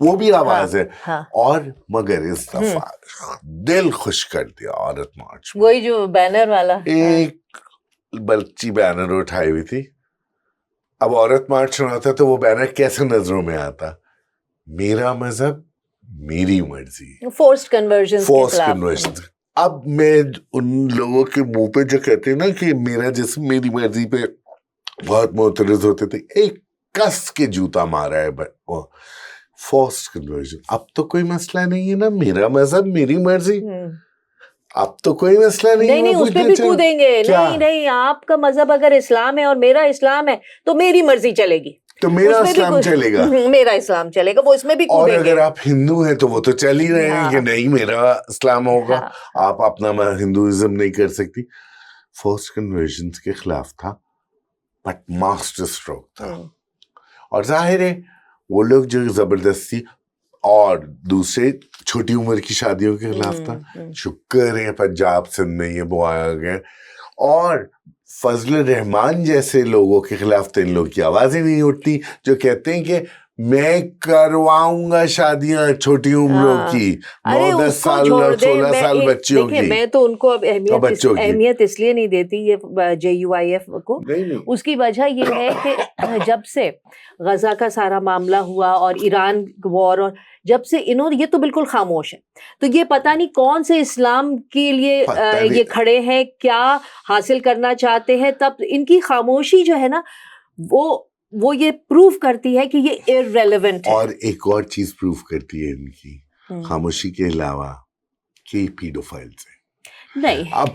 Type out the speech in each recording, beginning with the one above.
वो भी आवाज है। हाँ। और मगर इस दफा दिल खुश कर दिया औरत मार्च में। वही जो बैनर वाला, एक बच्ची बैनर उठाई हुई थी। अब औरत मार्च होना था तो वो बैनर कैसे नजरों में आता? मेरा मजहब मेरी मर्जी, फोर्स्ड कन्वर्जन। अब मैं उन लोगों के मुंह पे जो कहते हैं ना कि मेरा जिस्म मेरी मर्जी पे बहुत मोतरज होते थे, एक कस के जूता मारा है फोर्स्ड कन्वर्जन। अब तो कोई मसला नहीं है ना, मेरा मजहब मेरी मर्जी, अब तो कोई मसला नहीं। नहीं, उस पे भी कूदेंगे। नहीं, आपका मजहब अगर इस्लाम है और मेरा इस्लाम है तो मेरी मर्जी चलेगी, तो मेरा इस्लाम चलेगा, मेरा इस्लाम चलेगा, वो इसमें भी कूदेंगे। और अगर आप हिंदू हैं तो वो तो चल ही रहे हैं कि नहीं मेरा इस्लाम होगा, आप अपना हिंदुइज्म नहीं कर सकती। फोर्स्ड कन्वर्जन के खिलाफ था, बट मास्टर स्ट्रोक था। और जाहिर है वो लोग जो जबरदस्ती और दूसरे छोटी उम्र की शादियों के खिलाफ था। शुक्र है पंजाब सिंध में ये वो आया गया, और फजल रहमान जैसे लोगों के खिलाफ तो इन लोगों की आवाजें नहीं उठती जो कहते हैं कि मैं करवाऊंगा शादियां छोटी उम्रों की, 9-10 साल 16 साल बच्चियों की। मैं तो उनको अब अहमियत इसलिए नहीं देती ये JUIF को। नहीं। उसकी वजह ये है कि जब से गजा का सारा मामला हुआ और ईरान वॉर, और जब से इन्होंने, ये तो बिल्कुल खामोश है, तो ये पता नहीं कौन से इस्लाम के लिए ये खड़े हैं, क्या हासिल करना चाहते हैं। तब इनकी खामोशी जो है ना वो ये प्रूव करती है कि ये इररेलेवेंट है। और एक और चीज प्रूव करती है इनकी खामोशी के अलावा कि पीडोफाइल्स है। नहीं, अब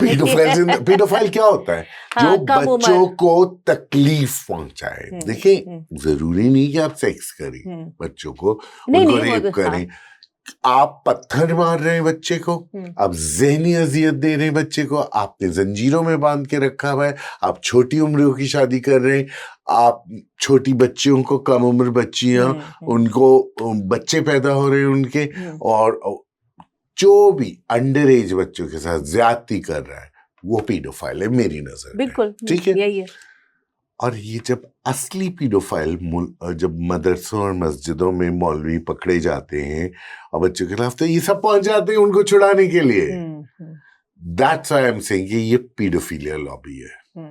पीडोफाइल क्या होता है? जो बच्चों को तकलीफ पहुंचाए। देखिए, जरूरी नहीं कि आप सेक्स करें बच्चों को, उनको रेप करें। आप पत्थर मार रहे हैं बच्चे को, आप ज़हनी अजियत दे रहे हैं बच्चे को, आपने जंजीरों में बांध के रखा हुआ है, आप छोटी उम्रों की शादी कर रहे हैं, आप छोटी बच्चियों को, कम उम्र बच्चियां, उनको बच्चे पैदा हो रहे हैं उनके, और जो भी अंडर एज बच्चों के साथ ज्यादती कर रहा है वो पीडोफाइल है मेरी नजर में। बिल्कुल ठीक है, यही है। और ये जब असली पीडोफाइल जब मदरसों और मस्जिदों में मौलवी पकड़े जाते हैं और बच्चों के खिलाफ, तो ये सब पहुंच जाते हैं उनको छुड़ाने के लिए। That's why I am saying कि ये पीडोफिलिया लॉबी है।